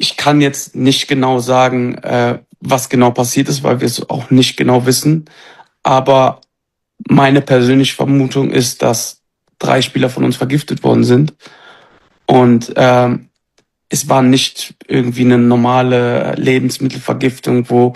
ich kann jetzt nicht genau sagen, was genau passiert ist, weil wir es auch nicht genau wissen. Aber meine persönliche Vermutung ist, dass 3 Spieler von uns vergiftet worden sind. Und es war nicht irgendwie eine normale Lebensmittelvergiftung, wo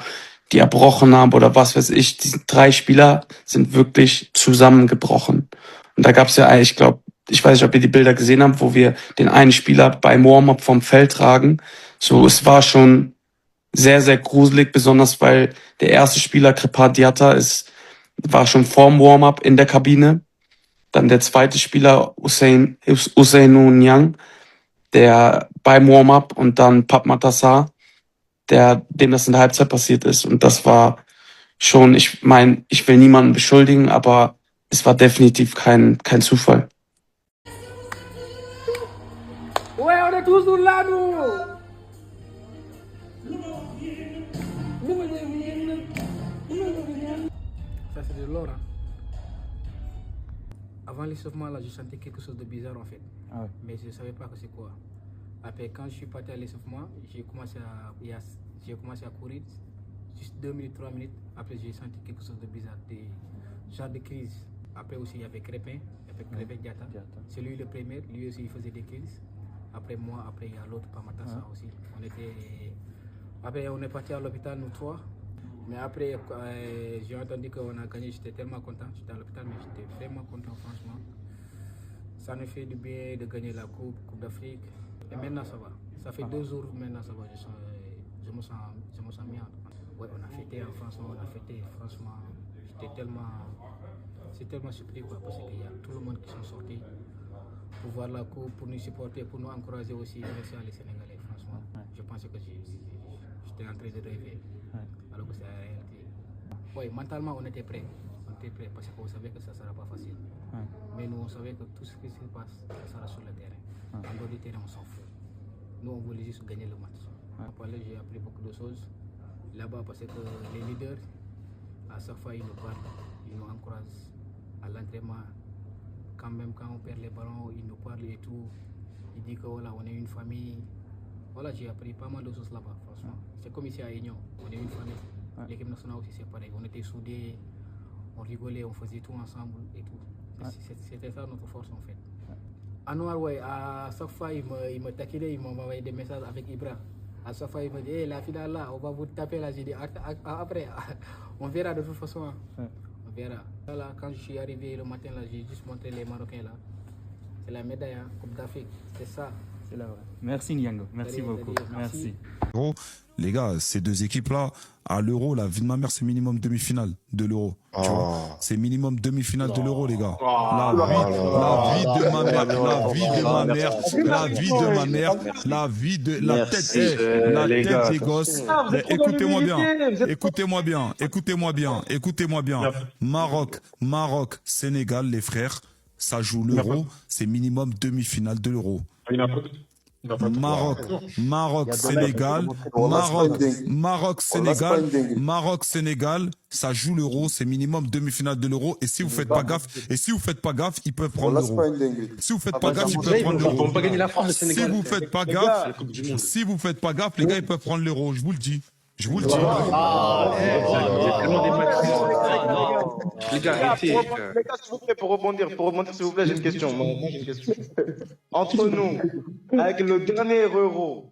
die erbrochen haben oder was weiß ich. Die 3 Spieler sind wirklich zusammengebrochen. Und da gab es ja, ich glaube, ich weiß nicht, ob ihr die Bilder gesehen habt, wo wir den einen Spieler beim Warm-up vom Feld tragen. So, es war schon sehr, sehr gruselig, besonders weil der erste Spieler, Kripal Diatta, war schon vorm Warm-up in der Kabine. Dann der zweite Spieler, Usainu Nyang, der beim Warm-up, und dann Pape Matar, dem das in der Halbzeit passiert ist. Und das war schon, ich meine, ich will niemanden beschuldigen, aber es war definitiv kein Zufall. Ouais, on est toujours là, nous. Ça, c'est de l'or. Hein. Avant l'échauffement, là, je sentais quelque chose de bizarre, en fait. Ah ouais. Mais je ne savais pas que c'est quoi. Après, quand je suis parti à l'échauffement, j'ai commencé à courir. Juste 2 minutes, 3 minutes. Après, j'ai senti quelque chose de bizarre, des genre de crise. Après aussi, il y avait Crépin, Diatta. C'est lui le premier, lui aussi, il faisait des crises. Après moi, après, il y a l'autre, Pamatassa aussi. Après, on est parti à l'hôpital, nous 3. Mais après, j'ai entendu qu'on a gagné, j'étais tellement content. J'étais à l'hôpital, mais j'étais vraiment content, franchement. Ça nous fait du bien de gagner la Coupe d'Afrique. Et maintenant, ça va. Ça fait 2 jours, maintenant, ça va. Je me sens bien. Ouais, on a fêté en France, on a fêté, franchement. C'est tellement surpris, quoi, parce qu'il y a tout le monde qui sont sortis pour voir la coupe, pour nous supporter, pour nous encourager aussi. Merci à les Sénégalais, franchement. Je pensais que j'étais en train de rêver, alors que c'est la réalité. Oui, mentalement, on était prêts. On était prêts parce qu'on savait que ça ne sera pas facile. Mais nous, on savait que tout ce qui se passe, ça sera sur le terrain. En dehors du terrain, on s'en fout. Nous, on voulait juste gagner le match. Après, j'ai appris beaucoup de choses là-bas parce que les leaders, à chaque fois, ils nous parlent, ils nous encouragent à l'entraînement. Quand même, quand on perd les ballons, ils nous parlent et tout. Ils disent que voilà, on est une famille. Voilà, j'ai appris pas mal de choses là-bas, franchement. C'est comme ici à Aignan, on est une famille. L'équipe nationale aussi, c'est pareil. On était soudés, on rigolait, on faisait tout ensemble et tout. C'était ça notre force en fait. Anouar, ouais, à chaque fois, il me taquinait, il m'envoyait des messages avec Ibra. À chaque fois, il me dit, hey, la finale là, on va vous taper là. J'ai dit, après, on verra de toute façon. On verra. Là, quand je suis arrivé le matin, là, j'ai juste montré les Marocains là. C'est la médaille, hein, Coupe d'Afrique. C'est ça. C'est là, ouais. Merci Niango, merci beaucoup. Merci. Les gars, ces 2 équipes-là, à l'Euro, la vie de ma mère, c'est minimum demi-finale de l'Euro. Tu vois, c'est minimum demi-finale de l'Euro, les gars. La vie de ma mère, la tête des gosses. Écoutez-moi bien. Maroc, Sénégal, les frères, ça joue l'Euro, c'est minimum demi-finale de l'Euro. Sénégal, ça joue l'Euro, c'est minimum demi-finale de l'Euro. Et si vous faites pas gaffe, ils peuvent prendre l'Euro. Si vous faites pas gaffe, ils peuvent prendre l'Euro. Si vous faites pas gaffe, les gars, ils peuvent prendre l'Euro. Je vous le dis. Les gars, arrêtez. Les gars, s'il vous plaît, pour rebondir, s'il vous plaît, j'ai une question. Moi, j'ai une question. Entre nous, avec le dernier Euro.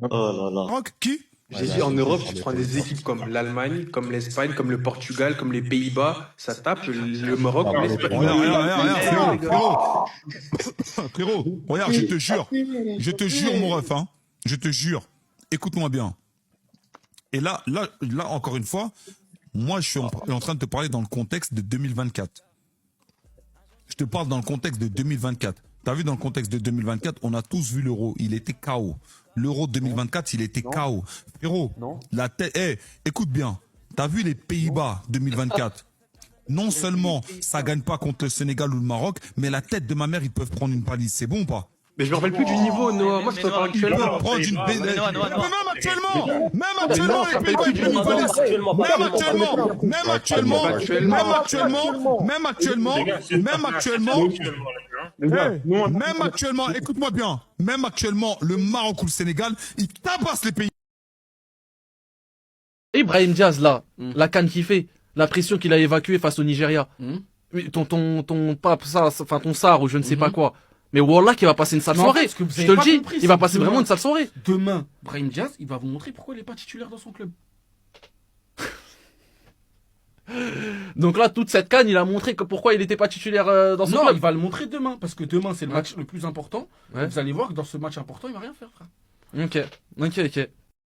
Oh là là. Qui? J'ai dit en Europe, tu prends des équipes comme l'Allemagne, comme l'Espagne, comme le Portugal, comme les Pays-Bas, ça tape le Maroc, l'Espagne. Regarde, frérot, regarde, je te jure, mon ref, hein, je te jure, écoute-moi bien. Et là, encore une fois, moi, je suis en train de te parler dans le contexte de 2024. Je te parle dans le contexte de 2024. T'as vu, dans le contexte de 2024, on a tous vu l'Euro. Il était KO. L'Euro 2024, il était KO. Frérot, la tête... écoute bien. T'as vu les Pays-Bas 2024? Non seulement ça gagne pas contre le Sénégal ou le Maroc, mais la tête de ma mère, ils peuvent prendre une palisse. C'est bon ou pas? Mais je me rappelle plus du niveau, Noah. Moi, je peux pas actuellement. Ils peuvent prendre une même actuellement, les Pays-Bas, ils prennent une palisse. Les gars, Hey, nous, on a- même actuellement, écoute-moi bien, même actuellement, le Maroc ou le Sénégal, ils tabassent les pays. Et Brahim Diaz, là, la canne qu'il fait, la pression qu'il a évacuée face au Nigeria. Oui, ton pape, ça, enfin, ton Sar ou je ne sais pas quoi. Mais Wallah qui va passer une sale Mais en soirée. fait, ce que vous Je avez te le pas dis, compris, il va c'est passer que vraiment demain- une sale soirée. Demain, Brahim Diaz, il va vous montrer pourquoi il n'est pas titulaire dans son club. Donc là, toute cette canne, il a montré que pourquoi il n'était pas titulaire dans son Non, club. il va le montrer demain, parce que demain, c'est le match le plus important. Ouais. Vous allez voir que dans ce match important, il va rien faire, frère. Ok.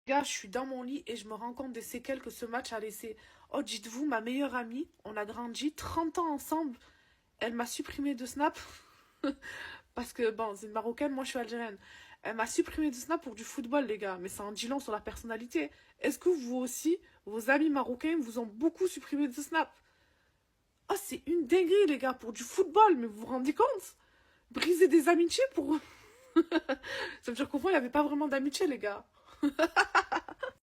Gars, je suis dans mon lit et je me rends compte des séquelles que ce match a laissé. Oh, dites-vous, ma meilleure amie, on a grandi 30 ans ensemble. Elle m'a supprimé de Snap. Parce que, bon, c'est une Marocaine, moi je suis algérienne. Elle m'a supprimé de Snap pour du football, les gars. Mais c'est un dit long sur la personnalité. Est-ce que vous aussi, vos amis marocains vous ont beaucoup supprimé de Snap? Oh, c'est une dinguerie, les gars, pour du football. Mais vous vous rendez compte? Briser des amitiés pour... Ça veut dire qu'au fond, il n'y avait pas vraiment d'amitié, les gars.